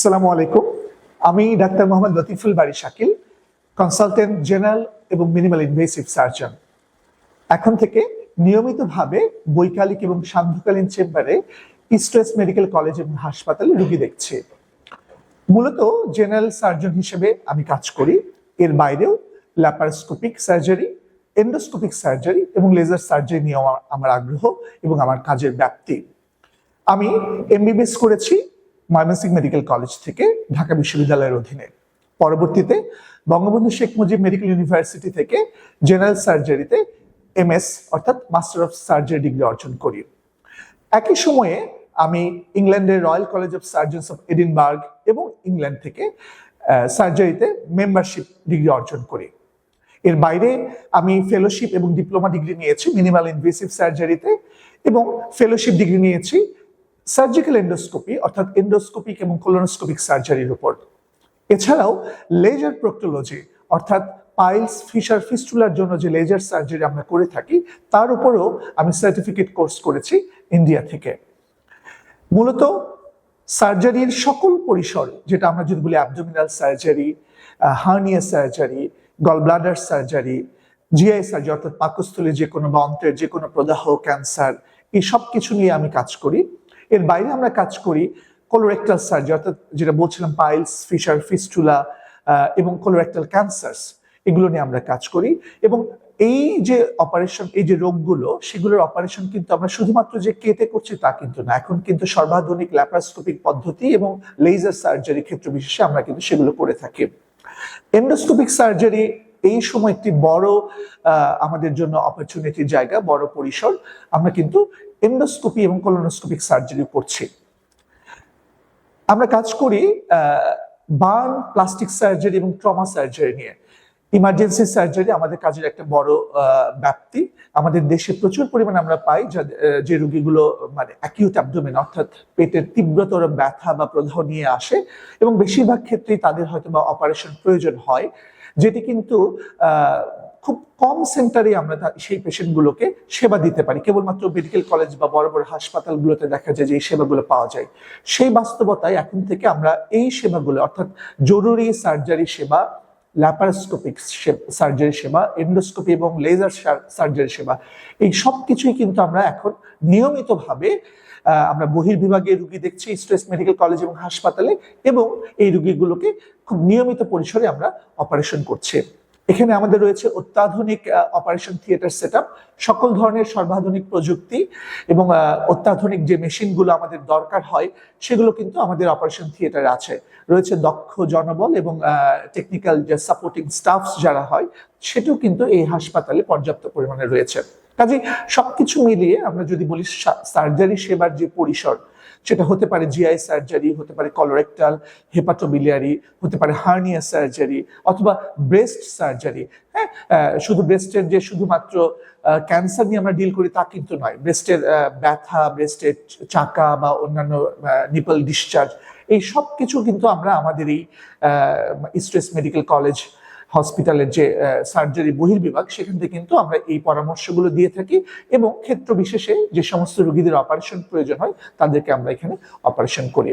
আসসালামু আলাইকুম। আমি ডাক্তার মোহাম্মদ লতিফুল বারী শাকিল, কনসালটেন্ট জেনারেল এবং মিনিমাল ইনভেসিভ সার্জন। এখন থেকে নিয়মিতভাবে বৈকালিক এবং সান্ধ্যকালীন চেম্বারে ইস্ট ওয়েস্ট মেডিকেল কলেজ এবং হাসপাতালে রোগী দেখছি। মূলত জেনারেল সার্জন হিসেবে আমি কাজ করি। এর বাইরেও ল্যাপারোস্কোপিক সার্জারি, এন্ডোস্কোপিক সার্জারি এবং লেজার সার্জারি নিয়ে আমার আগ্রহ এবং আমার কাজের ব্যাপ্তি। আমি এমবিবিএস করেছি ময়মনসিংহ মেডিকেল কলেজ থেকে ঢাকা বিশ্ববিদ্যালয়ের অধীনে। পরবর্তীতে বঙ্গবন্ধু শেখ মুজিব মেডিকেল ইউনিভার্সিটি থেকে জেনারেল সার্জারিতে এমএস অর্থাৎ মাস্টার অফ সার্জারি ডিগ্রি অর্জন করি। একই সময়ে আমি ইংল্যান্ডের royal college of surgeons of Edinburgh এবং ইংল্যান্ড থেকে সার্জারিতে মেম্বারশিপ ডিগ্রি অর্জন করি। এর বাইরে আমি ফেলোশিপ এবং ডিপ্লোমা ডিগ্রি নিয়েছি মিনিমাল ইনভেসিভ সার্জারিতে এবং ফেলোশিপ ডিগ্রি নিয়েছি সার্জিক্যাল এন্ডোস্কোপি অর্থাৎ এন্ডোস্কোপিক এবং কোলোনোস্কোপিক সার্জারির উপর। এছাড়াও লেজার প্রক্টোলজি অর্থাৎ পাইলস, ফিশার, ফিস্টুলার জন্য যে লেজার সার্জারি আমরা করে থাকি তার উপরেও আমি সার্টিফিকেট কোর্স করেছি ইন্ডিয়া থেকে। মূলত সার্জারির সকল পরিসর, যেটা আমরা যদি বলি abdominal surgery, hernia surgery, gall bladder surgery, GI surgery অর্থাৎ পাকস্থলী যে কোনো বা অন্ত্রের যে কোনো প্রদাহ, ক্যান্সার, এই সব কিছু নিয়ে আমি কাজ করি। এর বাইরে আমরা কাজ করি কোলোরেক্টাল সার্জারি অর্থাৎ যেটা বলছিলাম পাইলস, ফিশার, ফিস্টুলা এবং কোলোরেক্টাল ক্যান্সার, এগুলো নিয়ে আমরা কাজ করি। এবং এই যে অপারেশন, এই যে রোগগুলো, সেগুলোর অপারেশন কিন্তু আমরা শুধুমাত্র যে কেটে করছি তা কিন্তু না, এখন কিন্তু সর্বাধুনিক ল্যাপারোস্কোপিক পদ্ধতি এবং লেজার সার্জারি ক্ষেত্র বিশেষে আমরা কিন্তু সেগুলো করে থাকি। এন্ডোস্কোপিক সার্জারি এই সময় একটি বড় আমাদের জন্য অপরচুনিটির জায়গা, বড় পরিসর। আমরা কিন্তু এন্ডোস্কোপি এবং কোলোনোস্কোপিক সার্জারি করছি। আমরা কাজ করি বার্ন, প্লাস্টিক সার্জারি এবং ট্রমা সার্জারি নিয়ে। ইমার্জেন্সি সার্জারি আমাদের কাজের একটা বড় ব্যাপ্তি। আমাদের দেশে প্রচুর পরিমাণে আমরা পাই যে রোগীগুলো মানে অ্যাকিউট অ্যাবডোমেন অর্থাৎ পেটের তীব্রতর ব্যথা বা প্রদাহ নিয়ে আসে এবং বেশিরভাগ ক্ষেত্রেই তাদের হয়তো বা অপারেশন প্রয়োজন হয়, যেটি কিন্তু খুব কম সেন্টারে আমরা সেই পেশেন্টগুলোকে সেবা দিতে পারি। কেবলমাত্র মেডিকেল কলেজ বা বড় বড় হাসপাতালগুলোতে দেখা যায় যে এই সেবাগুলো পাওয়া যায়। সেই বাস্তবতায় এখন থেকে আমরা এই সেবাগুলো অর্থাৎ জরুরি সার্জারি সেবা, ল্যাপারোস্কোপিক সার্জারি সেবা, এন্ডোস্কোপি এবং লেজার সার্জারি সেবা, এই সব কিছুই কিন্তু আমরা এখন নিয়মিতভাবে আমরা বহির্বিভাগে রোগী দেখছি ইস্ট ওয়েস্ট মেডিকেল কলেজ এবং হাসপাতালে, এবং এই রোগীগুলোকে খুব নিয়মিত পরিসরে আমরা অপারেশন করছি। এখানে আমাদের রয়েছে অত্যাধুনিক অপারেশন থিয়েটার সেটআপ, সকল ধরনের সর্বাধুনিক প্রযুক্তি এবং অত্যাধুনিক যে মেশিনগুলো আমাদের দরকার হয় সেগুলো কিন্তু আমাদের অপারেশন থিয়েটারে আছে। রয়েছে দক্ষ জনবল এবং টেকনিক্যাল যে সাপোর্টিং স্টাফস যারা হয় সেটাও কিন্তু এই হাসপাতালে পর্যাপ্ত পরিমাণে রয়েছে। কাজে সবকিছু মিলিয়ে আমরা যদি বলি সার্জারি সেবার যে পরিসর, সেটা হতে পারে জিআই সার্জারি, হতে পারে কলোরেক্টাল, হেপাটোবিলিয়ারি, হতে পারে হার্নিয়া সার্জারি অথবা ব্রেস্ট সার্জারি। হ্যাঁ, শুধু ব্রেস্টের যে শুধুমাত্র ক্যান্সার নিয়ে আমরা ডিল করি তা কিন্তু নয়। ব্রেস্টের ব্যথা, ব্রেস্টের চাকা বা অন্যান্য নিপল ডিসচার্জ, এই সব কিছু কিন্তু আমরা আমাদের এই ইস্ট ওয়েস্ট মেডিকেল কলেজ হসপিটালের যে সার্জারি বহির্বিভাগ সেখান থেকে কিন্তু আমরা এই পরামর্শগুলো দিয়ে থাকি এবং ক্ষেত্র বিশেষে যে সমস্ত রোগীদের অপারেশন প্রয়োজন হয় তাদেরকে আমরা এখানে অপারেশন করি।